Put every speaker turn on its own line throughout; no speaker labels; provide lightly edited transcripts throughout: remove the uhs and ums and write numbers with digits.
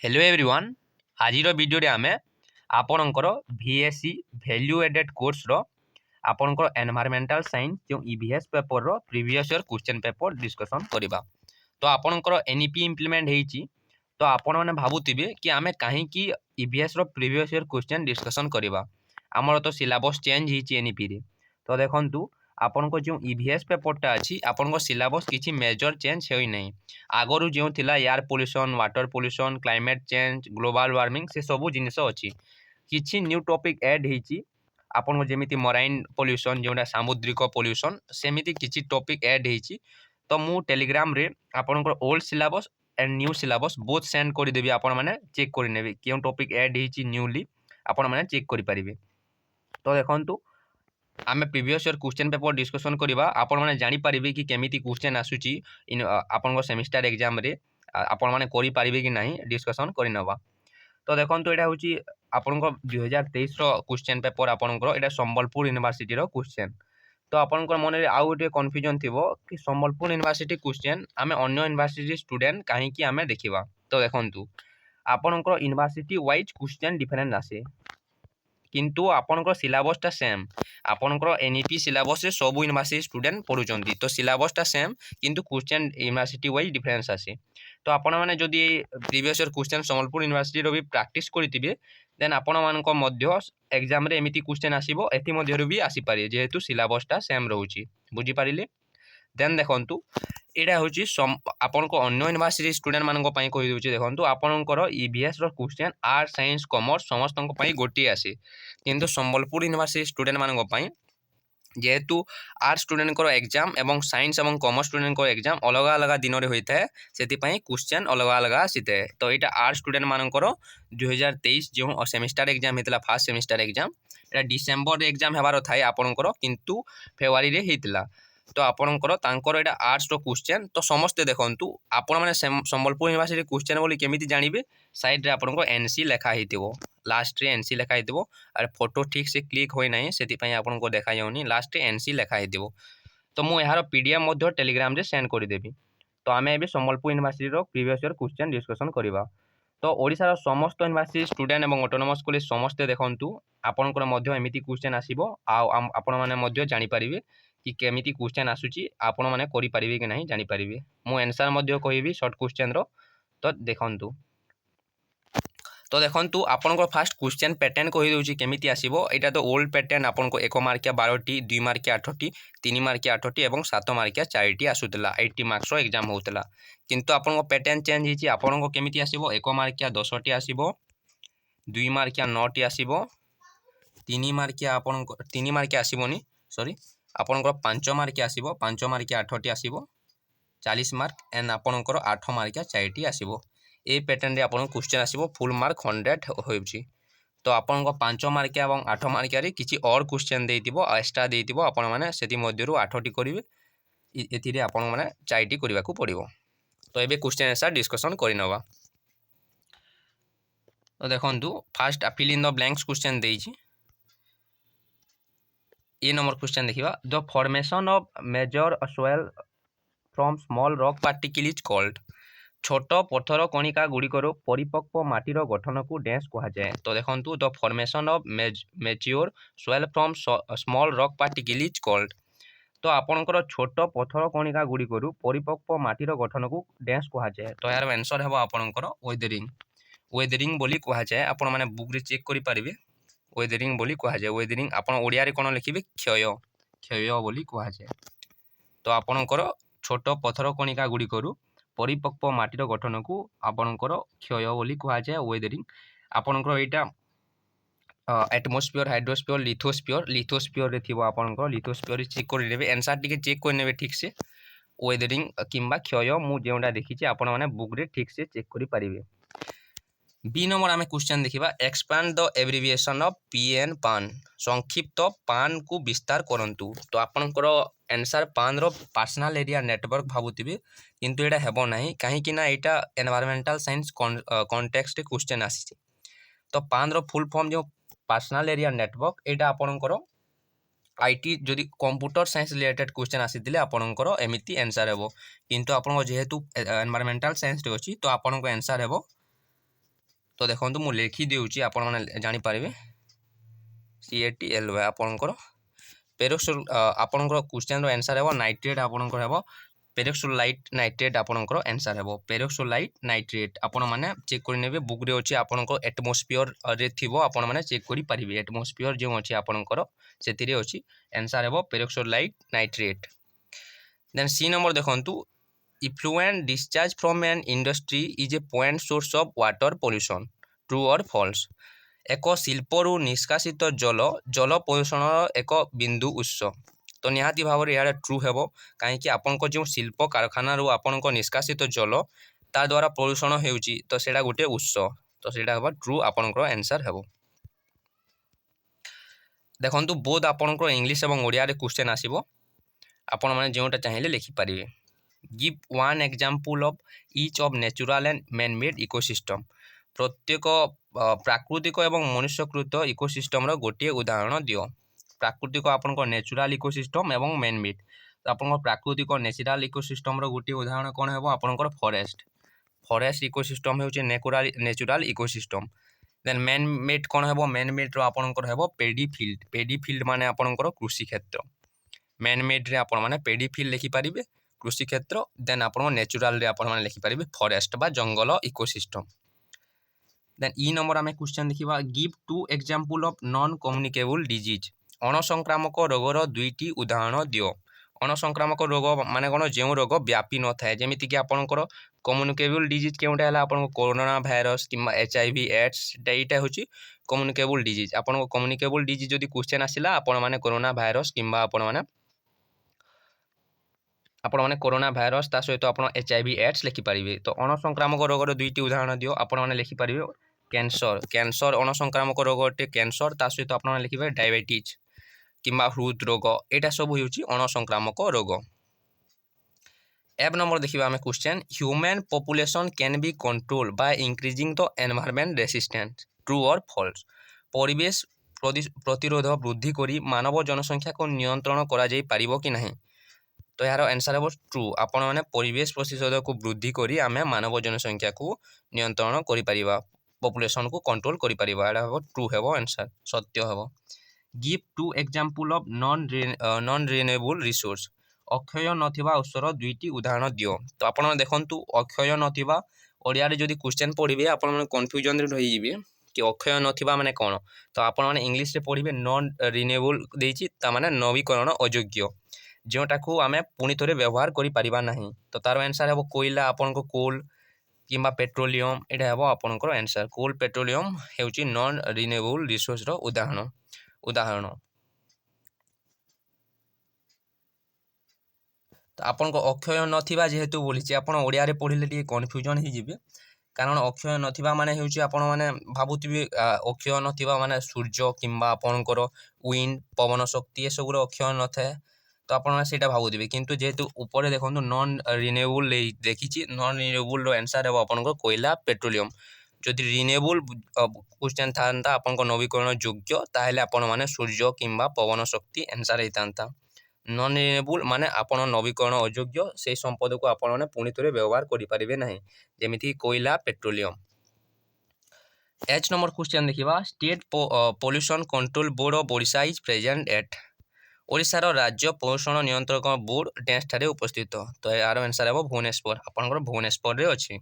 Hello everyone आजिर video रे आमे आपणकर VSc वैल्यू एडेड कोर्स रो आपणकर एनवायरमेंटल साइंस जो EVS पेपर रो previous year question paper discussion करबा। तो आपणकर NEP इम्प्लीमेंट हेची तो आपण माने भाबुतिबे कि आमे काहे कि EVS रो प्रीवियस ईयर क्वेश्चन डिस्कशन करबा। हमर तो सिलेबस चेंज हेची NEP रे। तो देखंतु आपनको जो EVS पेपरटा अछि आपनको सिलेबस किछि मेजर चेंज होई नै। आगरु जो थिला air pollution water pollution climate change global warming से सबु जिनिस अछि किछि न्यू टॉपिक ऐड हेची आपनको जेमिति मराइन पोल्यूशन जोटा सामुद्रिक पोल्यूशन सेमिति किछि टॉपिक ऐड हेची। तो मु टेलीग्राम रे आपनको old syllabus and new syllabus both send कर देबी आपण माने चेक कर नेबे केउ टॉपिक ऐड हेची न्यूली आपण माने चेक करि परिबे। तो देखंतु आमे previous year question paper discussion करबा आपण माने जानि परिबे कि केमिति क्वेश्चन आसुची इन आपनको सेमिस्टर एग्जाम रे आपण माने करि परिबे कि नाही डिस्कशन करि नबा। तो देखंतु एटा होची आपनको 2023 रो क्वेश्चन पेपर आपनको एटा संबलपुर यूनिवर्सिटी रो क्वेश्चन। तो आपनको मन रे आउ गोटे कन्फ्यूजन थिबो कि संबलपुर यूनिवर्सिटी क्वेश्चन आमे अन्य यूनिवर्सिटी स्टूडेंट काहे कि आमे देखिबा। तो देखंतु आपनको यूनिवर्सिटी वाइज क्वेश्चन डिफरेंट आसे किंतु आपनकर सिलेबसटा सेम आपनकर NEP सिलेबस रे सब यूनिवर्सिटी स्टूडेंट पढुचंती। तो सिलेबसटा सेम किंतु क्वेश्चन यूनिवर्सिटी वाइज डिफरेंस आसे। तो आपण माने जदि previous year question Sambalpur university रो भी प्रैक्टिस करितिबे देन आपण मानको मध्य एग्जाम रे एमिति क्वेश्चन आसीबो एथि मध्य रो भी आसी पारे जेहेतु सिलेबसटा सेम रहउची बुझी पारिले। देन देखंतु एटा होची आपनको अन्य यूनिवर्सिटी स्टूडेंट मानको पई कहि दोची देखंतु आपनकर EVS रो क्वेश्चन आर्ट साइंस कॉमर्स समस्तनको पई गोटी आसे किंतु संबलपुर यूनिवर्सिटी स्टूडेंट मानको पई जेहेतु आर्ट स्टूडेंट को एग्जाम एवं साइंस एवं कॉमर्स स्टूडेंट को एग्जाम अलग अलग दिन रे होइता है सेति पई क्वेश्चन अलग अलग आसीते। तो एटा आर्ट स्टूडेंट मानकर 2023 जो सेमिस्टर एग्जाम हेतला फर्स्ट सेमिस्टर एग्जाम एटा डिसेंबर रे एग्जाम हेबार थाए आपनकर किंतु फेब्रुआरी रे हेतला। तो आपनकर तांकर एटा आर्ट्स रो क्वेश्चन तो समस्त देखंतु आपण माने संबलपुर यूनिवर्सिटी क्वेश्चन बोली केमिति जानिबे साइड रे आपनको NC लेखा हेतिबो लास्ट रे NC लेखा हेतिबो अरे फोटो ठीक से क्लिक होई नाही सेति पई आपनको देखा जाउनी लास्ट रे NC लेखा हेतिबो। तो मु एहार PDF मध्ये टेलीग्राम रे सेंड करि देबी। तो आमे एबे संबलपुर यूनिवर्सिटी रो प्रीवियस ईयर क्वेश्चन डिस्कशन करबा। तो ओडिसा रो समस्त यूनिवर्सिटी स्टूडेंट एवं ऑटोनोमस कॉलेज समस्त देखंतु आपनकर मध्ये एमिति क्वेश्चन आसीबो आ आपण माने मध्ये जानि परिबे कि केमिति क्वेश्चन आसुची आपण माने करि परिबे कि नाही जानि परिबे। मु आंसर मध्ये कहिबी शॉर्ट क्वेश्चन रो। तो देखंतु तो देखंतु आपनको फर्स्ट क्वेश्चन पैटर्न कहि दोची केमिति आसीबो एटा तो ओल्ड पैटर्न आपनको 1 मार्किया 12टी 2 मार्किया 8टी 3 मार्किया 8टी एवं 7 मार्किया 4टी आसुतला 80 मार्क्स रो एग्जाम होतला किंतु आपनको पैटर्न चेंज हिची आपनको केमिति आसीबो 1 मार्किया 10टी आसीबो 2 मार्किया 9टी आसीबो 3 मार्किया आपनको 3 मार्किया आसीबोनी सॉरी आपनको 5 मार्किया आसीबो 5 मार्किया 8टी आसीबो 40 मार्क एंड आपनको 8 मार्किया 4टी आसीबो। ए पैटर्न रे आपन क्वेश्चन आसीबो फुल मार्क 100 होइछि। तो आपनको 5 मार्किया एवं 8 मार्किया रे किछि और क्वेश्चन देइतिबो एक्स्ट्रा देइतिबो आपण माने सेति मध्यरु 8टी करिवे एथि रे आपण माने 4टी करिवा को पड़िबो। तो एबे क्वेश्चन आंसर डिस्कशन करि नबा। तो देखंतु first fill in the blanks question देइछि ए नंबर क्वेश्चन देखिबा the formation of major soil from small rock particle is called छोट पत्थर कणिका गुड़िकर परिपक्व माटीर गठन को डैश कहा जाए। तो देखंतु the formation of mature soil from small rock particle is called. तो आपनकर छोट पत्थर कणिका गुड़िकर परिपक्व माटीर गठन को डैश कहा जाए। तो यार आंसर हेबो आपनकर वेदरिंग वेदरिंग बोली कहा जाए। आपण माने बुक रे चेक करि परिबे वेदरिंग बोली कहा जाए। वेदरिंग आपण ओडिया रे कोन लिखिबे क्षय क्षय बोली कहा जाए। तो आपनकर छोट पत्थर कणिका गुड़िकर परिपक्व माटीर गठन को आपनकर क्षय बोली कहा जाए वेदरिंग। आपनकर एटा एटमॉस्फेयर हाइड्रोस्फीयर लिथोस्फीयर रे थिबो आपनकर लिथोस्फीयर चेक कर लेबे आंसर टिके चेक कर नेबे ठीक से वेदरिंग किंबा क्षय मु जेउडा देखिछि आपण माने बुक रे ठीक से चेक करि परिबे। बी नंबर आमे क्वेश्चन देखिबा expand the abbreviation of PN पान संक्षिप्त पान को विस्तार करंतु। तो आपनकर आंसर पान रो पर्सनल एरिया नेटवर्क भाबुतिबे किंतु एटा हेबो नाही काहे कि ना एटा एनवायरमेंटल साइंस कॉन्टेक्स्ट क्वेश्चन आसी। तो पान रो फुल फॉर्म जो पर्सनल एरिया नेटवर्क एटा आपनकर IT जदि कंप्यूटर साइंस रिलेटेड क्वेश्चन आसीतिले आपनकर एमिति आंसर हेबो किंतु आपन जेहेतु एनवायरमेंटल साइंस रे अछि तो आपनको आंसर हेबो तो देखो मुझे लिखिदी आपने जानीपर CATLY आपंकर पेरोक्सोल आपंकर क्वेश्चन आंसर है नाइट्रेट आपंकर है पेरोक्सोलाइट नाइट्रेट आपंकर आंसर है पेरोक्सोलाइट नाइट्रेट आपण मैंने चेक कर बुक रे अच्छी आपंकर एटमोस्फियर रे थो आपण मैंने चेक करेंगे एटमोस्फियर जो अच्छी आपंकर से अच्छी आंसर है पेरोक्सोलाइट नाइट्रेट। देन सी नंबर देखु effluent discharge from an industry is a point source of water pollution true और फॉल्स एक शिल्परू निष्कासित जल जल प्रदूषण एक बिंदु उत्स तो निहाती भाव में यहाँ ट्रू हे कहीं आपण जो शिल्प कारखाना आपण निष्कासित जल ता द्वारा प्रदूषण होउची तो सेटा गोटे उत्स तो सेटा हम ट्रू आपणकर आंसर हे। देखो बोध आपणकर इंग्लिश और ओडिया क्वेश्चन आसो आपण मैंने जोटा चाहिए लिखिपारे। Give one example of each of natural and man made ecosystem प्रत्येक प्राकृतिक और मनुष्यकृत इकोसिस्टम गोटे उदाहरण दियो। प्राकृतिक आपन नेचुरल इकोसिस्टम एवं मैन मेड तो आप प्राकृतिक नेचुरल इकोसिस्टम गोटे उदाहरण कौन है आपंकर फॉरेस्ट फॉरेस्ट इकोसिस्टम हो natural ecosystem. Then man made कौन है मैन मेड आपंकर है पेडी फील्ड माने आपंकर कृषि क्षेत्र मैन मेड रे आपण माने पेडी फील्ड लिखिपारे कृषि क्षेत्र। देन आप नेचुरल रे आपण माने लिखिपारे फॉरेस्ट बा जंगल इकोसिस्टम। देन ई नंबर आम क्वेश्चन देखा give two example of non communicable disease अणसंक्रामक रोगर दुईटी उदाहरण दियो। अणसंक्रामक रोग माने कौन जो रोग व्यापी न थाए जमीक आपंकर कम्युनिकेबल डिजीज केउटा है आपन कोरोना भाइरस कि HIV एड्स यहाँ हूँ कम्युनिकेबल डिजीज आपन कम्युनिकेबल डिजीज जदि क्वेश्चन आसला आपण माने कोरोना भाइरस कि आपण मैंने कोरोना भाइरस ता सहित आप HIV एड्स लिखिपारे। तो अणसंक्रामक रोगर दुईटी उदाहरण दियो आपण मैंने लिखिपारे कैंसर कैंसर अणसंक्रामक रोग अटे कैंसर ता सहित आप लिखिपारे डायबिटीज कि हृदरोग यहाँ सब हूँ अणसंक्रामक रोग। एब नंबर देखा आम question human population can be control by increasing the environment resistance true और फॉल्स परिवेश प्रतिरोध वृद्धि करी मानव जनसंख्या को नियंत्रण करा जाई पारिबो कि नहीं। तो यार आंसर है ट्रू आपण मैंने परिवेश प्रतिशोध को वृद्धि करी आमे मानव जनसंख्या को नियंत्रण करिपरिबा पॉपुलेशन को कंट्रोल करिपरिबा एटा हो ट्रू हेबो आंसर सत्य हेबो। Give two example of non renewable resource अक्षय नथिबा उत्सर दुईटी उदाहरण दियो। तो आपण देखंतु अक्षय नथिबा ओडिया रे जदि क्वेश्चन पढ़िबे आपण माने कंफ्यूजन रे रहि जिवे कि अक्षय नथिबा माने कोन तो आपण माने इंग्लिश रे पढ़िबे नॉन रिन्यूएबल देछि ता माने नवीकरण अयोग्य जोटा को आम पुणी थे व्यवहार करा ना। तो तार आंसर है कोयला आपण को कोल कि पेट्रोलियम यहाँ हम आपंकर आंसर कोल पेट्रोलियम होची नॉन रिन्यूएबल रिसोर्स उदाहरण उदाहरण। तो आपन को अक्षय नथिबा जेहेतु बोली आप ओडिया रे पढ़िले टी कन्फ्यूजन हो जिवे कारण अक्षय नथिबा माने होची आपण माने भाबुथिबे अक्षय नथिबा माने सूर्य किंबा आपनकर विंड पवन शक्ति ये सब अक्षय न थाए तो आपने से भावुवे किंतु जेहेतु ऊपर देखो नॉन रिन्यूएबल देखी नॉन रिन्यूएबल आंसर है आपन कोयला पेट्रोलियम जदि रिन्यूएबल क्वेश्चन था आपन नवीकरण योग्य ताहले आपण माने सूर्य किंबा पवन शक्ति आंसर होता। नॉन रिन्यूएबल माने आपण नवीकरण अयोग्य से संपद को आपण माने पुणी थे व्यवहार करें ना जमीती कोयला पेट्रोलियम। एच नंबर क्वेश्चन देखा State Pollution Control Board of Odisha is present at ओडिशार राज्य प्रदूषण नियंत्रक बोर्ड डैश ठारे उपस्थित। तो यार आंसर है भुवनेश्वर आपंकर भुवनेश्वर रे अच्छी।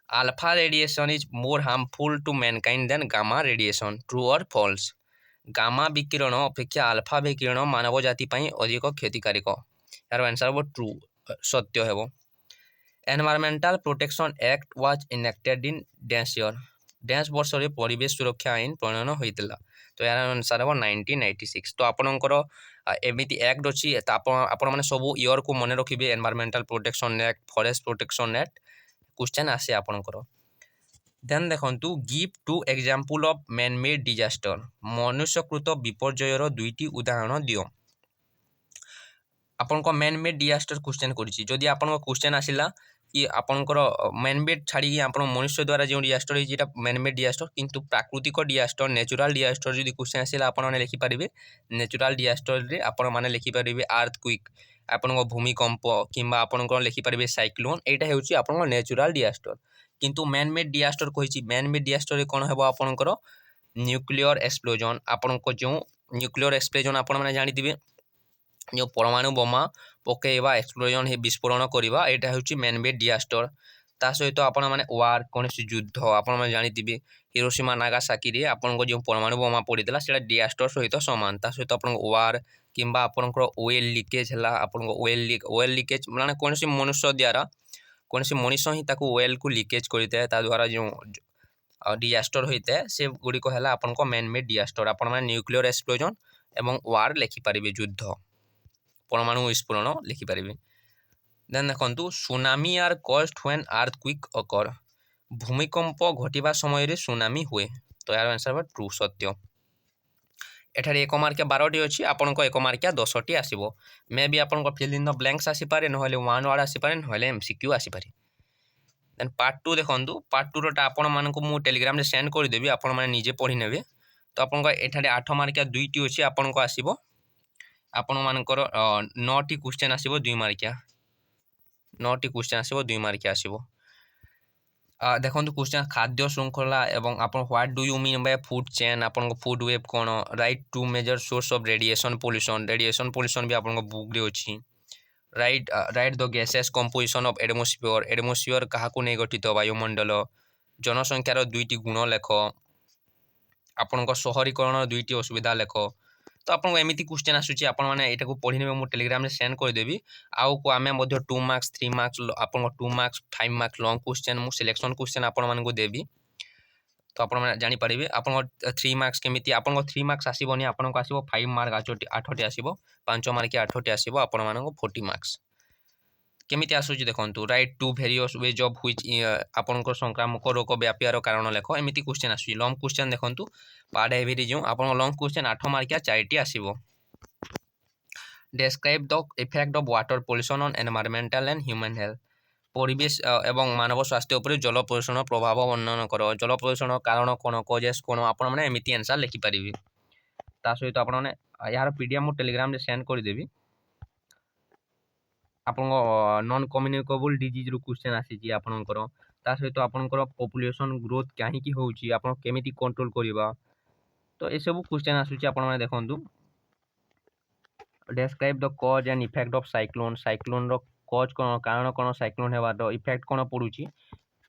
Alpha radiation is more harmful to mankind than gamma radiation true और फॉल्स गामा विकिरण अपेक्षा आल्फा विकिरण मानव जाति अधिक क्षतिकारक यार आंसर है ट्रू सत्य है। Environmental protection act was enacted in dash year dash वर्ष रे परिवेश सुरक्षा आईन प्रणयन होता। तो यार आंसर है 1996। तो आपणकर एमती एक्ट अच्छी आपण मैंने सब ईयर को मन रखिए environmental protection act forest protection act question आसे आपणकर। देन देखंतु give two example of man made disaster मनुष्यकृत विपर्ययर दुईटी उदाहरण दियो। आपन मैन मेड डिजास्टर क्वेश्चन करिछि जदि आपन क्वेश्चन आसिला कि आपनकर मैन मेड छाड़ी आप मनुष्य द्वारा जो डिजास्टर है मैन मेड डिजास्टर किंतु प्राकृतिक डिजास्टर नेचुरल डिजास्टर जदि क्वेश्चन आसिला आपण माने लिखिपारे नेचुरल डिजास्टर रे आपण माने लिखिपारे अर्थक्वेक आपण भूमिकंप किंबा आपण लिखिपारे साइक्लोन यहाँ हूँ आप नेचुरल डिजास्टर किंतु मैन मेड डिजास्टर कही मैन मेड डिजास्टर कौन हम आपंकर न्यूक्लियर एक्सप्लोजन आपण जो न्यूक्लियर एक्सप्लोजन आपण मैंने जानी जो परमाणु बोमा पकेवा एक्सप्लोजन विस्फोरण करवा यहाँ हूँ मैन मेड डिजास्टर ता सहित आपण मैंने वार कौन युद्ध आपने जानी हिरोशिमा नागासाकी रे आपन जो परमाणु बोमा पड़ता है डिजास्टर सहित सामान ता सहित आप वार कि ओएल लिकेज है ओएल लिकेज माने कौन मनुष्य द्वारा कौन मनीष ही ओएल को लिकेज करता है द्वारा जो डिजास्टर होता है से गुड़िक है आपन मैन मेड डिजास्टर आपण मैंने न्यूक्लियर एक्सप्लोजन एवं वार लिखिपारे युद्ध परमाणु विस्फोरण लिखिपारे। देन देखो tsunami are caused when earthquake occur भूमिकंप घटिबा समय रे सुनामी हुए तो यार आंसर ट्रू सत्य। एठारे एक मार्किया 12टी अच्छी आपन एक मार्किया 10टी आसीबो मे बी आपन फिल इन द ब्लैंक्स आसी पारे नहले वन वर्ड आसी पारे नहले एमसीक्यू आसी पारे। देन पार्ट 2 देखंतु पार्ट 2 रोटा आपन मानको मु टेलीग्राम रे सेंड कर देबी आपन माने निजे पढी नेबे तो आपन एठारे 8 मार्किया 2टी अच्छी आपन को आसीबो आपण मानकर 9टी क्वेश्चन आसीबो 2 मार्किया 9टी क्वेश्चन आसीबो 2 मार्किया आसीबो। देखो क्वेश्चन खाद्य श्रृंखला एवं आप what do you mean by food chain आपन फूड वेब कौन write two major source of radiation pollution भी आपन बुक रे अछि write write the gases composition of atmosphere कहा को नहीं गठित वायुमंडल जनसंख्यार 2टी गुण लेख आपन शहरीकरण 2टी असुविधा लेख तो आपको एमती क्वेश्चन आसूची आपण मैंने यहाँ पढ़ी ने मुझे टेलीग्राम में सेंड करदेवी आउ को आम 2 मार्क्स 3 मार्क्स आप 2 मार्क्स 5 मार्क्स लॉन्ग क्वेश्चन मुझे सिलेक्शन क्वेश्चन आपण मानक देवी तो आप जानीपारे आप 3 मार्क्स केमी आप 3 मार्क्स आसबनी आपको आसो 5 मार्क 8टी आसो 5 मार्क 8टी आसो आपण मान 40 मार्क्स केमी आसूची देखो write two various ways of which आपन संक्रामक रोग व्यापार कारण लेख एमती क्वेश्चन आसूची लॉन्ग क्वेश्चन देखो पार्ट हेवी जो आप लॉन्ग क्वेश्चन 8 मार्किया 4टी आसो। Describe the effect of water pollution on environmental and human health परिवेश एवं मानव स्वास्थ्य उपर जल प्रदूषण प्रभाव वर्णन कर जल प्रदूषण कारण कौन कजेस कौन आप एमती आंसर लिखिपारे ता सहित आप यार पीडीएफ मुझे टेलीग्राम में सेंड करदेवी आप नॉन कम्युनिकेबल डिजीज रू क्वेश्चन आसी आपंकर ता सहित आपंकर पॉपुलेशन ग्रोथ कहीं होची आप केमिति कंट्रोल करवा तो ये सब क्वेश्चन आसूची आप देखु describe the cause and effect of cyclone रो कज कौन कारण कौन साइक्लोन होवार इफेक्ट कौन पड़ुची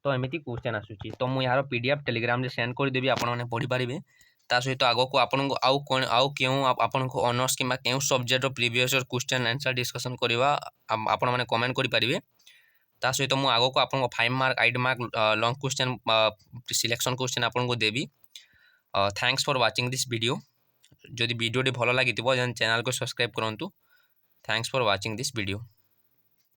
तो एमती क्वेश्चन आसूची तो मुझे यार पीडीएफ टेलीग्राम में सेंड करदेवी आपने पढ़ी पारे ता सहित आग को आपन आउ क्यों आपन को ऑनर्स किंबा क्यों subject previous year question answer discussion करवा आपण मैंने कमेंट करें ता सहित मुझे आग को आपन 5 mark 8 mark long question selection question आपन को देवी। Thanks for watching this video जदि वीडियो भल लगी चैनल को सब्सक्राइब करूँ। Thanks for watching this video.